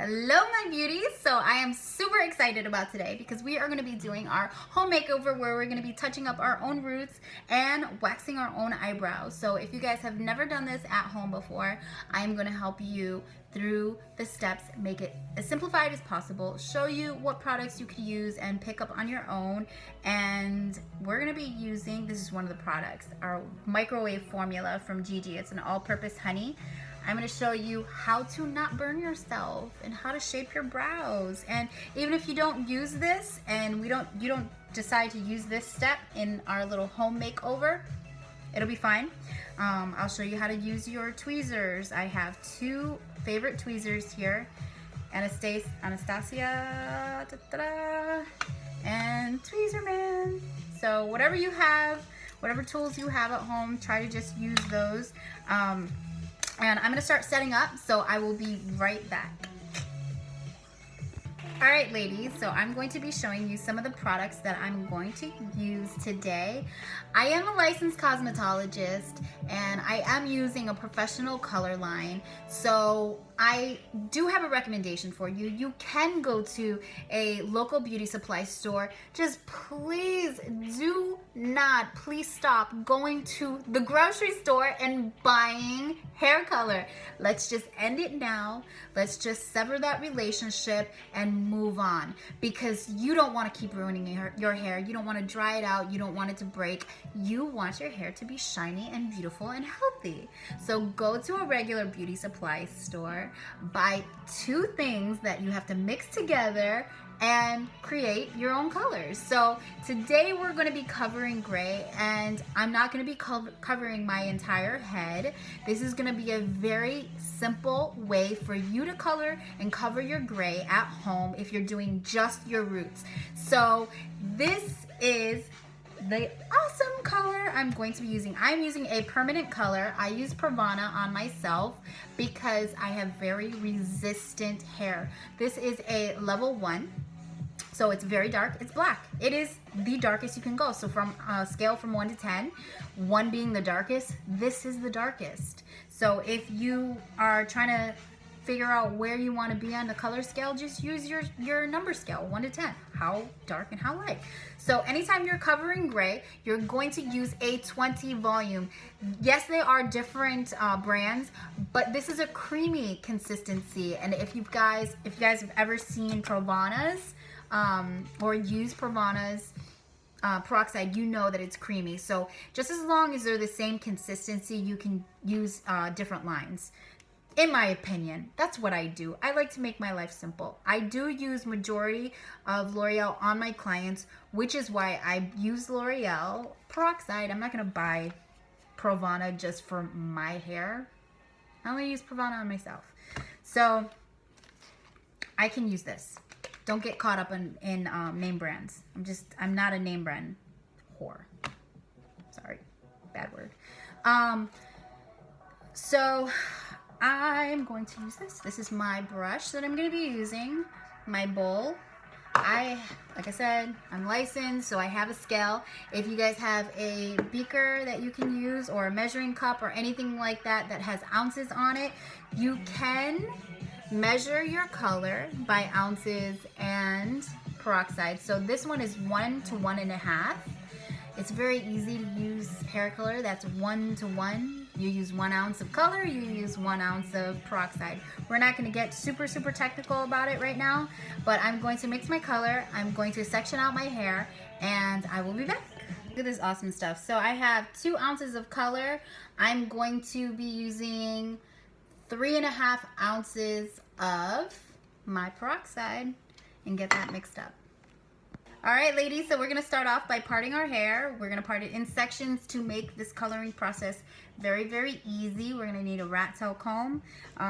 Hello my beauties. So I am super excited about today because we are going to be doing our home makeover where we're going to be touching up our own roots and waxing our own eyebrows. So if you guys have never done this at home before, I am going to help you through the steps, make it as simplified as possible, show you what products you could use and pick up on your own. And we're going to be using, this is one of the products, our microwave formula from Gigi. It's an all-purpose honey. I'm going to show you how to not burn yourself and how to shape your brows. And even if you don't use this and you don't decide to use this step in our little home makeover, it'll be fine. I'll show you how to use your tweezers. I have two favorite tweezers here, Anastasia and Tweezer Man. So whatever you have, whatever tools you have at home, try to just use those. And I'm gonna start setting up, so I will be right back. All right, ladies, so I'm going to be showing you some of the products that I'm going to use today. I am a licensed cosmetologist and I am using a professional color line. So I do have a recommendation for you. You can go to a local beauty supply store. Just please please stop going to the grocery store and buying hair color. Let's just end it now. Let's just sever that relationship and move on, because you don't want to keep ruining your hair. You don't want to dry it out. You don't want it to break. You want your hair to be shiny and beautiful and healthy. So go to a regular beauty supply store, buy two things that you have to mix together and create your own colors. So today we're going to be covering gray, and I'm not going to be covering my entire head. This is going to be a very simple way for you to color and cover your gray at home if you're doing just your roots. So this is the awesome color I'm going to be using. I'm using a permanent color. I use Pravana on myself because I have very resistant hair. This is a level 1. So it's very dark. It's black. It is the darkest you can go. So from a scale from 1 to 10, 1 being the darkest, this is the darkest. So if you are trying to figure out where you want to be on the color scale, just use your number scale, 1 to 10, how dark and how light. So anytime you're covering gray, you're going to use a 20 volume. Yes, they are different brands, but this is a creamy consistency. And if you guys have ever seen Pravana's or use Pravana's peroxide, you know that it's creamy. So just as long as they're the same consistency, you can use different lines. In my opinion, that's what I do. I like to make my life simple. I do use majority of L'Oreal on my clients, which is why I use L'Oreal peroxide. I'm not gonna buy Pravana just for my hair. I only use Pravana on myself. So I can use this. Don't get caught up in name brands. I'm not a name brand whore. Sorry, bad word. So I'm going to use this. This is my brush that I'm going to be using, my bowl. Like I said, I'm licensed, so I have a scale. If you guys have a beaker that you can use, or a measuring cup or anything like that that has ounces on it, you can measure your color by ounces and peroxide. So this one is 1 to 1.5. It's very easy to use hair color that's 1 to 1. You use 1 ounce of color, you use 1 ounce of peroxide. We're not going to get super technical about it right now, but I'm going to mix my color, I'm going to section out my hair, and I will be back. Look at this awesome stuff. So I have 2 ounces of color. I'm going to be using 3.5 ounces of my peroxide and get that mixed up. All right, ladies, so we're gonna start off by parting our hair. We're gonna part it in sections to make this coloring process very easy. We're gonna need a rat tail comb.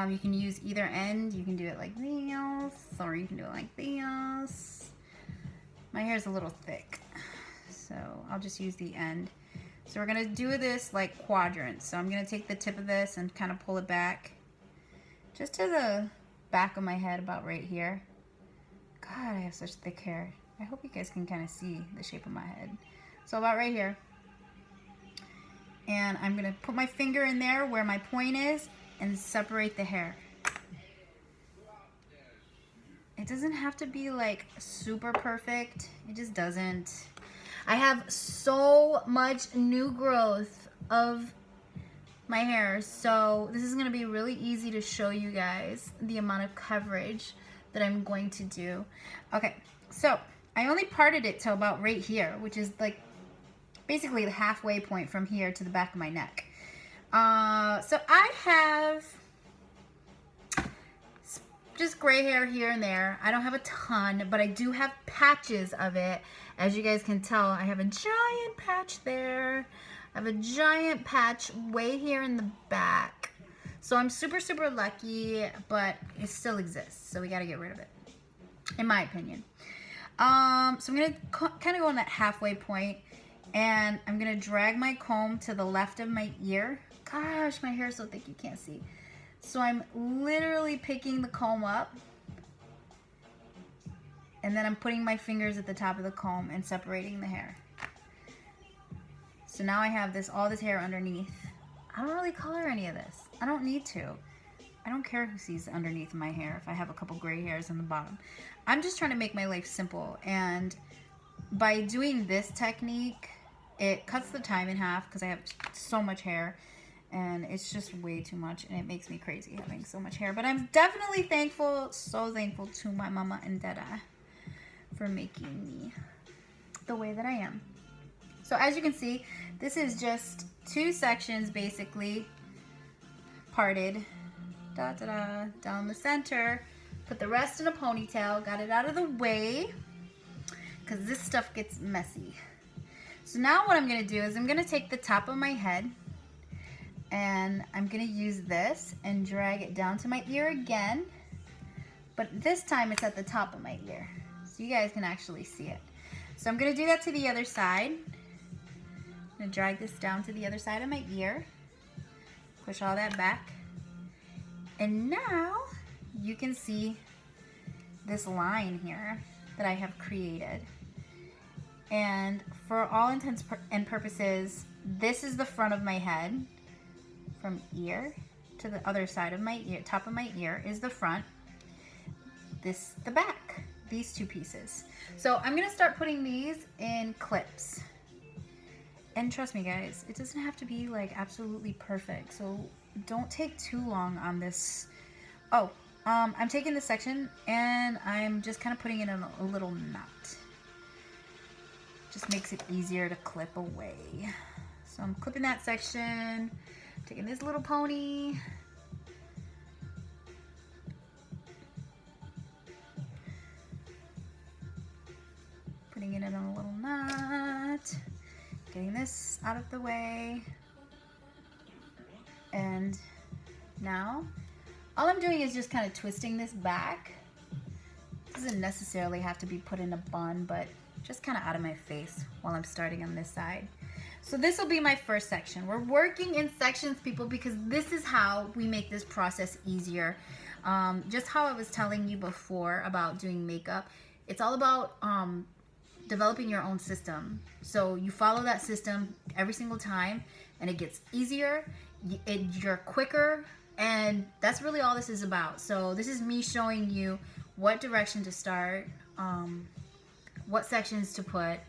You can use either end. You can do it like this, or you can do it like this. My hair is a little thick, so I'll just use the end. So we're gonna do this like quadrants. So I'm gonna take the tip of this and kind of pull it back just to the back of my head, about right here. God, I have such thick hair. I hope you guys can kind of see the shape of my head. So about right here. And I'm gonna put my finger in there where my point is and separate the hair. doesn't have to be like super perfect. It just doesn't. I have so much new growth of my hair, so this is gonna be really easy to show you guys the amount of coverage that I'm going to do. Okay, so I only parted it till about right here, which is like basically the halfway point from here to the back of my neck. So I have just gray hair here and there. I don't have a ton, but I do have patches of it. As you guys can tell, I have a giant patch there. I have a giant patch way here in the back. So I'm super, super lucky, but it still exists. So we got to get rid of it, in my opinion. So I'm going to kind of go on that halfway point, and I'm going to drag my comb to the left of my ear. Gosh, my hair is so thick you can't see. So I'm literally picking the comb up, and then I'm putting my fingers at the top of the comb and separating the hair. So now I have all this hair underneath. I don't really color any of this. I don't need to. I don't care who sees underneath my hair if I have a couple gray hairs on the bottom. I'm just trying to make my life simple, and by doing this technique, it cuts the time in half because I have so much hair. And it's just way too much, and it makes me crazy having so much hair. But I'm definitely thankful, so thankful to my mama and dada for making me the way that I am. So as you can see, this is just 2 sections basically parted down the center. Put the rest in a ponytail, got it out of the way because this stuff gets messy. So now what I'm going to do is I'm going to take the top of my head, and I'm gonna use this and drag it down to my ear again, but this time it's at the top of my ear, so you guys can actually see it. So I'm gonna do that to the other side. I'm gonna drag this down to the other side of my ear, push all that back, and now you can see this line here that I have created. And for all intents and purposes, this is the front of my head. From ear to the other side of my ear, top of my ear is the front, this the back, these 2 pieces. So I'm gonna start putting these in clips, and trust me guys, it doesn't have to be like absolutely perfect, so don't take too long on this. I'm taking this section and I'm just kind of putting it in a little knot. Just makes it easier to clip away. So I'm clipping that section, taking this little pony, putting it in a little knot, getting this out of the way, and now all I'm doing is just kind of twisting this back. It doesn't necessarily have to be put in a bun, but just kind of out of my face while I'm starting on this side. So this will be my first section. We're working in sections, people, because this is how we make this process easier. Just how I was telling you before about doing makeup, it's all about developing your own system. So you follow that system every single time, and it gets easier, you're quicker, and that's really all this is about. So this is me showing you what direction to start, what sections to put,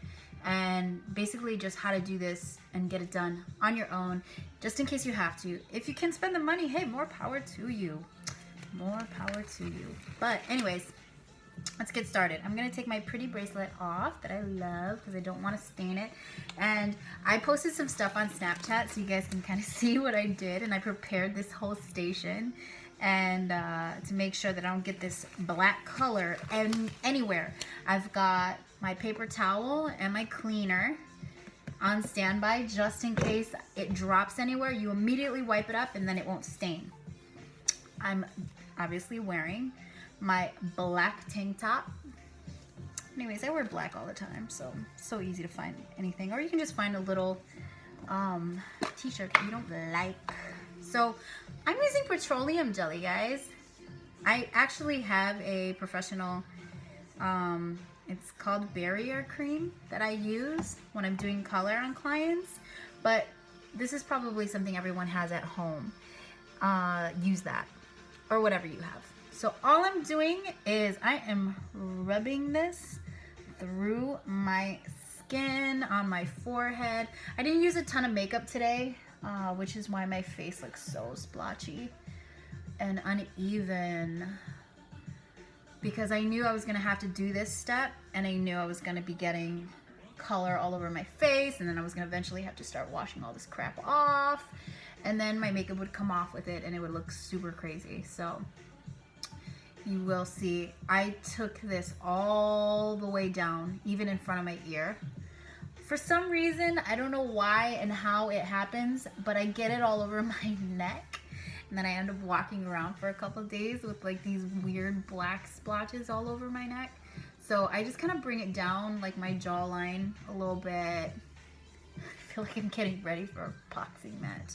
and basically just how to do this and get it done on your own, just in case you have to. If you can spend the money, hey, more power to you. More power to you. But anyways, let's get started. I'm gonna take my pretty bracelet off that I love because I don't want to stain it. And I posted some stuff on Snapchat so you guys can kind of see what I did, and I prepared this whole station and to make sure that I don't get this black color anywhere. I've got my paper towel and my cleaner on standby just in case it drops anywhere. You immediately wipe it up and then it won't stain. I'm obviously wearing my black tank top. Anyways, I wear black all the time, so easy to find anything. Or you can just find a little t-shirt that you don't like. So I'm using petroleum jelly, guys. I actually have a professional, it's called barrier cream that I use when I'm doing color on clients, but this is probably something everyone has at home. Use that or whatever you have. So all I'm doing is I am rubbing this through my skin, on my forehead. I didn't use a ton of makeup today, which is why my face looks so splotchy and uneven, because I knew I was gonna have to do this step, and I knew I was gonna be getting color all over my face, and then I was gonna eventually have to start washing all this crap off, and then my makeup would come off with it and it would look super crazy. So you will see I took this all the way down, even in front of my ear. For some reason, I don't know why and how it happens, but I get it all over my neck, and then I end up walking around for a couple of days with like these weird black splotches all over my neck. So I just kind of bring it down like my jawline a little bit. I feel like I'm getting ready for a boxing match.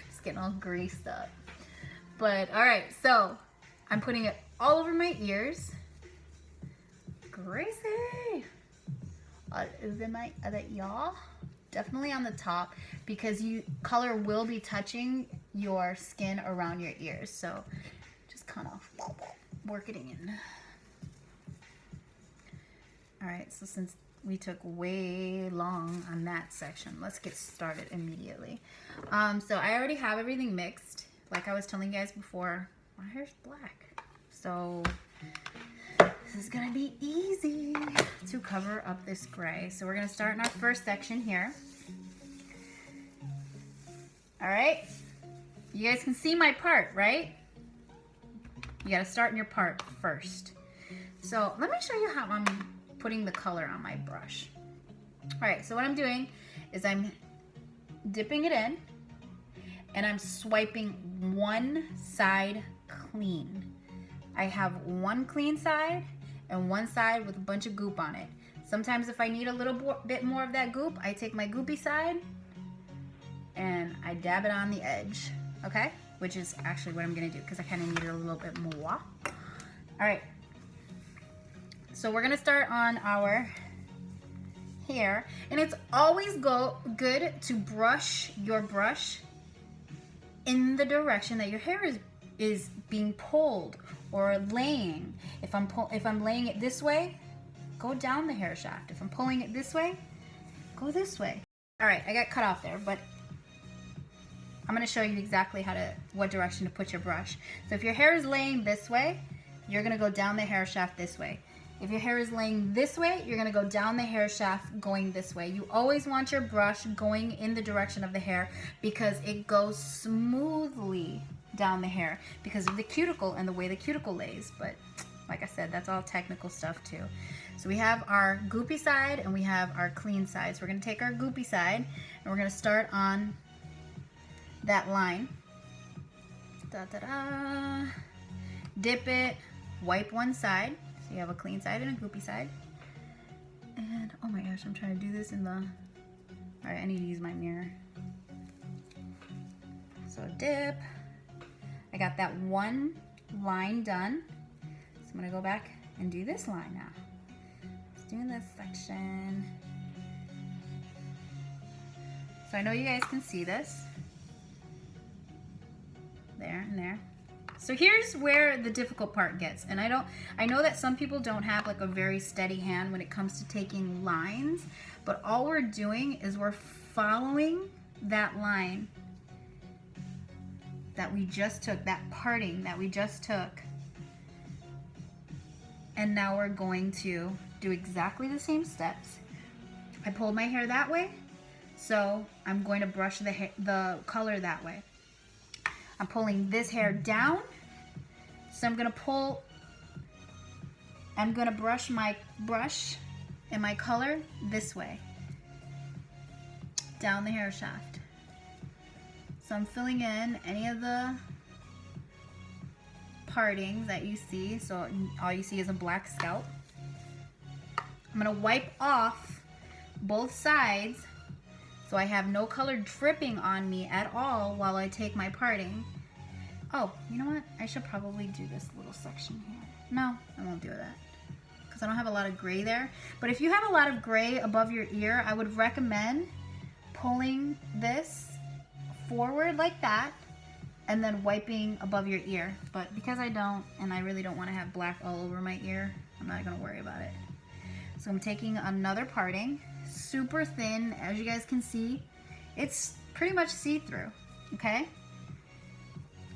Just getting all greased up. But all right, so I'm putting it all over my ears. Crazy. All over my other ear. Definitely on the top, because color will be touching your skin around your ears. So just kind of work it in. All right, so since we took way long on that section, let's get started immediately. So I already have everything mixed. Like I was telling you guys before, my hair's black. So this is gonna be easy to cover up this gray. So we're gonna start in our first section here. All right, you guys can see my part, right? You gotta start in your part first. So let me show you how I'm putting the color on my brush. All right, so what I'm doing is I'm dipping it in and I'm swiping one side clean. I have one clean side and one side with a bunch of goop on it. Sometimes if I need a little bit more of that goop, I take my goopy side and I dab it on the edge, okay? Which is actually what I'm gonna do, because I kind of need it a little bit more. All right, so we're gonna start on our hair, and it's always good to brush your brush in the direction that your hair is being pulled or laying. If I'm laying it this way, go down the hair shaft. If I'm pulling it this way, go this way. All right, I got cut off there, but I'm gonna show you exactly what direction to put your brush. So if your hair is laying this way, you're gonna go down the hair shaft this way. If your hair is laying this way, you're gonna go down the hair shaft going this way. You always want your brush going in the direction of the hair, because it goes smoothly down the hair because of the cuticle and the way the cuticle lays. But like I said, that's all technical stuff too. So we have our goopy side and we have our clean side. So we're gonna take our goopy side and we're gonna start on that line. Dip it, wipe one side. So you have a clean side and a goopy side. And oh my gosh, I'm trying to do this in the, all right, I need to use my mirror. So dip. I got that one line done. So I'm gonna go back and do this line now. Just doing this section. So I know you guys can see this. There and there. So here's where the difficult part gets. And I know that some people don't have like a very steady hand when it comes to taking lines, but all we're doing is we're following that line that we just took, that parting that we just took. And now we're going to do exactly the same steps. I pulled my hair that way, so I'm going to brush the color that way. I'm pulling this hair down, so I'm gonna brush my brush and my color this way, down the hair shaft. So I'm filling in any of the partings that you see, so all you see is a black scalp. I'm gonna wipe off both sides so I have no color dripping on me at all while I take my parting. Oh, you know what? I should probably do this little section here. No, I won't do that because I don't have a lot of gray there. But if you have a lot of gray above your ear, I would recommend pulling this forward like that and then wiping above your ear. But because I don't, and I really don't want to have black all over my ear, I'm not gonna worry about it. So I'm taking another parting, super thin, as you guys can see. It's pretty much see-through, okay?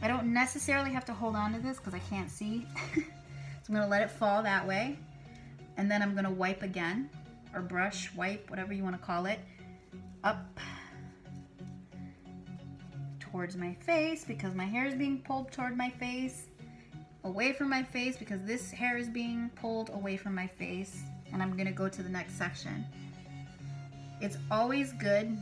I don't necessarily have to hold on to this because I can't see. So I'm gonna let it fall that way. And then I'm gonna wipe again, or brush, wipe, whatever you wanna call it, up towards my face because my hair is being pulled toward my face, away from my face because this hair is being pulled away from my face, and I'm gonna go to the next section. It's always good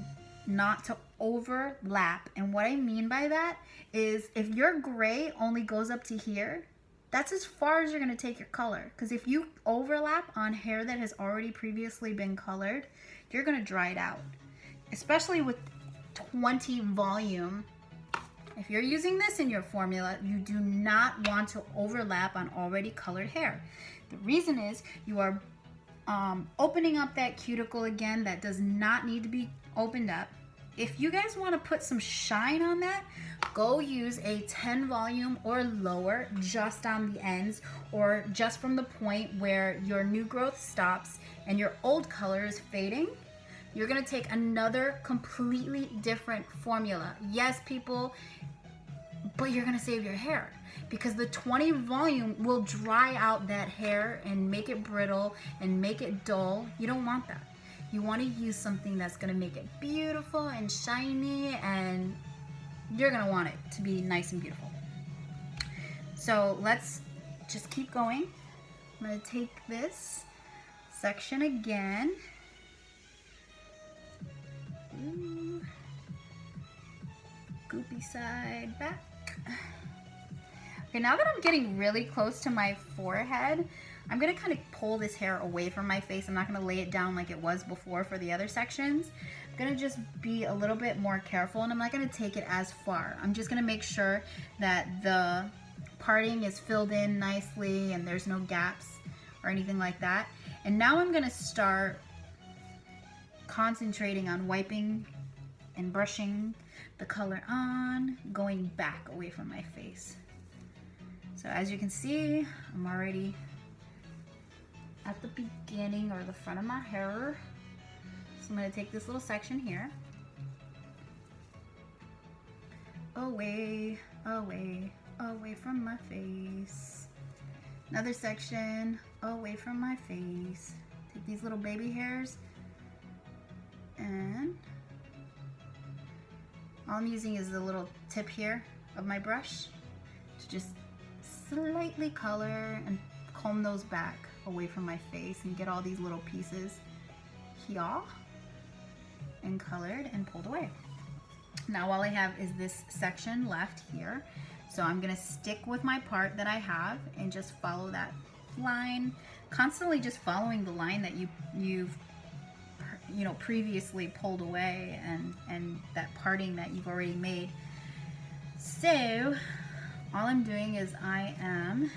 not to overlap, and what I mean by that is if your gray only goes up to here, that's as far as you're gonna take your color, because if you overlap on hair that has already previously been colored, you're gonna dry it out, especially with 20 volume. If you're using this in your formula, you do not want to overlap on already colored hair. The reason is you are opening up that cuticle again that does not need to be opened up. If you guys want to put some shine on that, go use a 10 volume or lower just on the ends, or just from the point where your new growth stops and your old color is fading. You're gonna take another completely different formula. Yes, people, but you're gonna save your hair because the 20 volume will dry out that hair and make it brittle and make it dull. You don't want that. You wanna use something that's gonna make it beautiful and shiny, and you're gonna want it to be nice and beautiful. So let's just keep going. I'm gonna take this section again. Ooh. Goopy side back. Okay, now that I'm getting really close to my forehead, I'm gonna kind of pull this hair away from my face. I'm not gonna lay it down like it was before for the other sections. I'm gonna just be a little bit more careful, and I'm not gonna take it as far. I'm just gonna make sure that the parting is filled in nicely and there's no gaps or anything like that. And now I'm gonna start concentrating on wiping and brushing the color on, going back away from my face. So as you can see, I'm already at the beginning or the front of my hair. So I'm gonna take this little section here. Away, away, away from my face. Another section, away from my face. Take these little baby hairs, and all I'm using is the little tip here of my brush to just slightly color and comb those back away from my face and get all these little pieces here and colored and pulled away. Now all I have is this section left here. So I'm gonna stick with my part that I have and just follow that line, constantly just following the line that you've previously pulled away, and that parting that you've already made. So all I'm doing is I am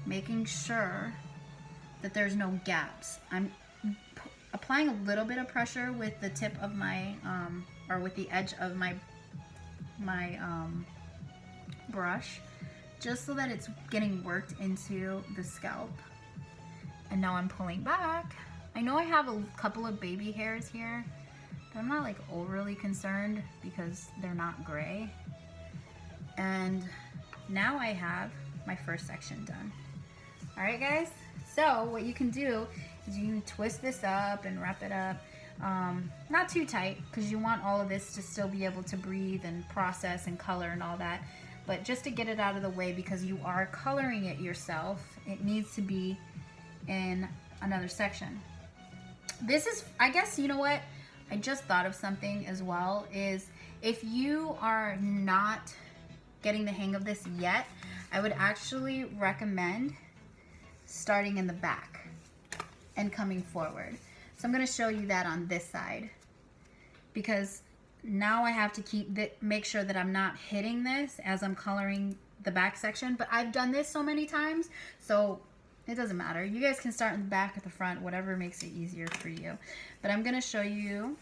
making sure that there's no gaps. I'm applying a little bit of pressure with the tip of my or with the edge of my brush, just so that it's getting worked into the scalp. And now I'm pulling back. I know I have a couple of baby hairs here, but I'm not like overly concerned because they're not gray. And now I have my first section done. All right, guys, so what you can do is you can twist this up and wrap it up, not too tight because you want all of this to still be able to breathe and process and color and all that, but just to get it out of the way because you are coloring it yourself, it needs to be in another section. This is, I guess, you know what? I just thought of something as well, is if you are not getting the hang of this yet, I would actually recommend starting in the back and coming forward. So I'm gonna show you that on this side, because now I have to make sure that I'm not hitting this as I'm coloring the back section, but I've done this so many times, so it doesn't matter. You guys can start in the back or the front, whatever makes it easier for you. But I'm gonna show you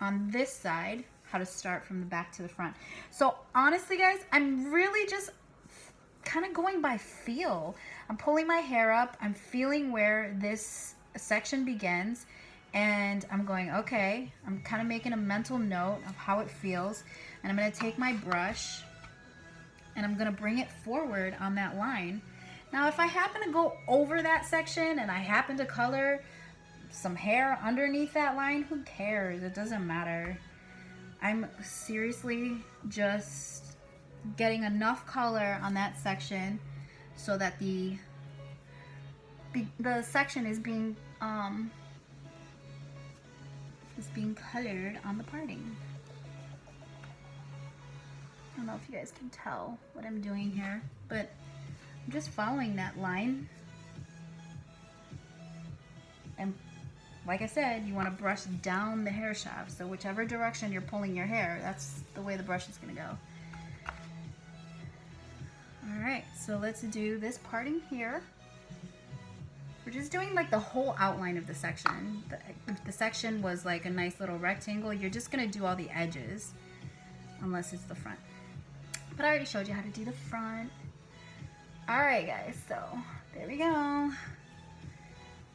on this side how to start from the back to the front. So honestly guys, I'm really just kind of going by feel. I'm pulling my hair up, I'm feeling where this section begins, and I'm going, okay, I'm kind of making a mental note of how it feels, and I'm going to take my brush and I'm going to bring it forward on that line. Now if I happen to go over that section and I happen to color some hair underneath that line, who cares? It doesn't matter. I'm seriously just getting enough color on that section so that the section is being colored on the parting. I don't know if you guys can tell what I'm doing here, but I'm just following that line. And like I said, you want to brush down the hair shaft. So whichever direction you're pulling your hair, that's the way the brush is going to go. Alright, so let's do this parting here. We're just doing like the whole outline of the section. If the section was like a nice little rectangle, you're just going to do all the edges, unless it's the front. But I already showed you how to do the front. Alright guys, so there we go.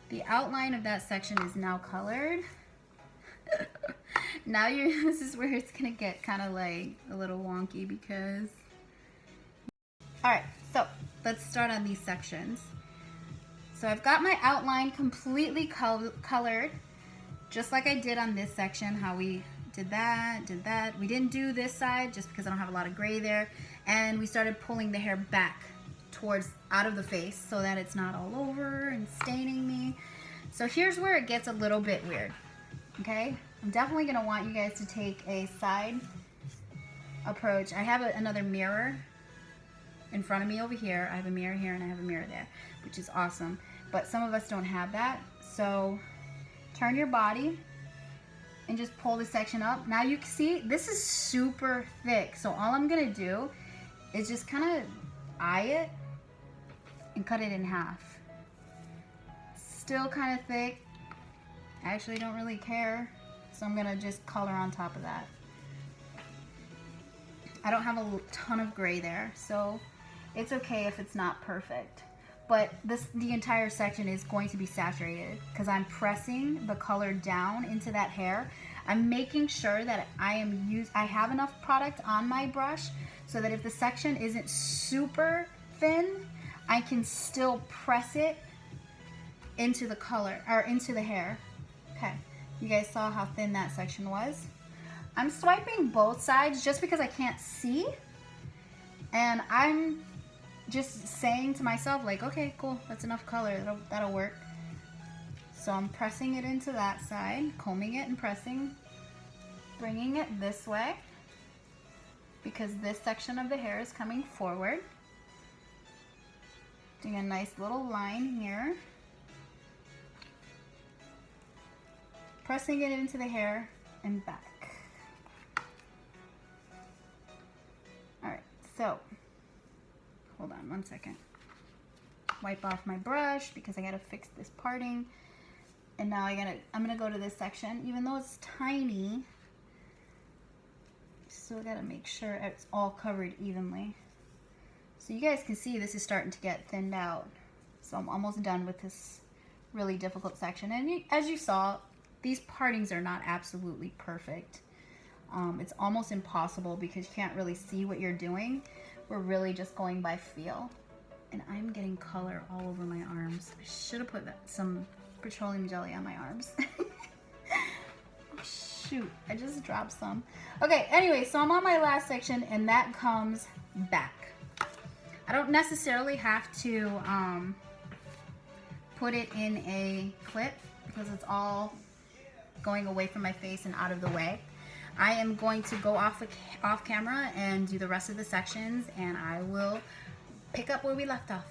The outline of that section is now colored. Now this is where it's gonna get kind of like a little wonky because... Alright, so let's start on these sections. So I've got my outline completely colored, just like I did on this section, how we did that. We didn't do this side just because I don't have a lot of gray there. And we started pulling the hair back towards out of the face so that it's not all over and staining me. So here's where it gets a little bit weird. Okay, I'm definitely gonna want you guys to take a side approach. I have another mirror in front of me over here. I have a mirror here and I have a mirror there, which is awesome, but some of us don't have that. So turn your body and just pull the section up. Now you can see this is super thick, so all I'm gonna do is just kind of eye it and cut it in half. Still kind of thick. I actually don't really care, so I'm gonna just color on top of that. I don't have a ton of gray there, so it's okay if it's not perfect. But the entire section is going to be saturated because I'm pressing the color down into that hair. I'm making sure that I have enough product on my brush so that if the section isn't super thin, I can still press it into the color or into the hair. Okay, you guys saw how thin that section was. I'm swiping both sides just because I can't see, and I'm just saying to myself like, okay, cool, that's enough color, that'll work. So I'm pressing it into that side, combing it and pressing, bringing it this way because this section of the hair is coming forward. Doing a nice little line here. Pressing it into the hair and back. Alright, so hold on one second. Wipe off my brush because I gotta fix this parting. And now I'm gonna go to this section. Even though it's tiny, still gotta make sure it's all covered evenly. So you guys can see this is starting to get thinned out. So I'm almost done with this really difficult section. And as you saw, these partings are not absolutely perfect. It's almost impossible because you can't really see what you're doing. We're really just going by feel. And I'm getting color all over my arms. I should have put some petroleum jelly on my arms. Shoot, I just dropped some. Okay, anyway, so I'm on my last section and that comes back. I don't necessarily have to put it in a clip because it's all going away from my face and out of the way. I am going to go off camera and do the rest of the sections, and I will pick up where we left off.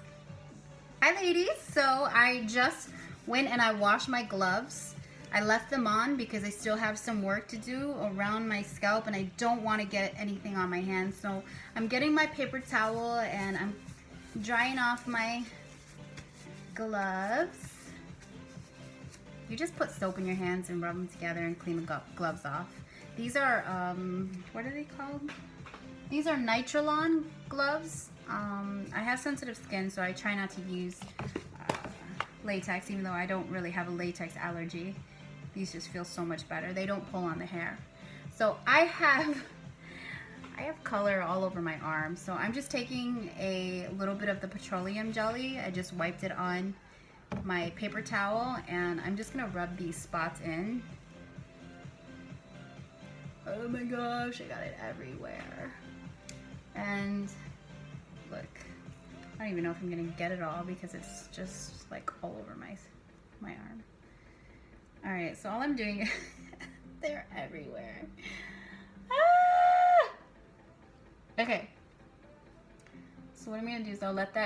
Hi ladies, so I just went and I washed my gloves. I left them on because I still have some work to do around my scalp and I don't want to get anything on my hands. So I'm getting my paper towel and I'm drying off my gloves. You just put soap in your hands and rub them together and clean the gloves off. These are, what are they called? These are Nitrilon gloves. I have sensitive skin, so I try not to use latex, even though I don't really have a latex allergy. These just feel so much better. They don't pull on the hair. So I have color all over my arm. So I'm just taking a little bit of the petroleum jelly. I just wiped it on my paper towel, and I'm just gonna rub these spots in. Oh my gosh, I got it everywhere. And look, I don't even know if I'm gonna get it all because it's just like all over my arm. All right, so all I'm doing is they're everywhere. Ah! Okay. So what I'm gonna do is I'll let that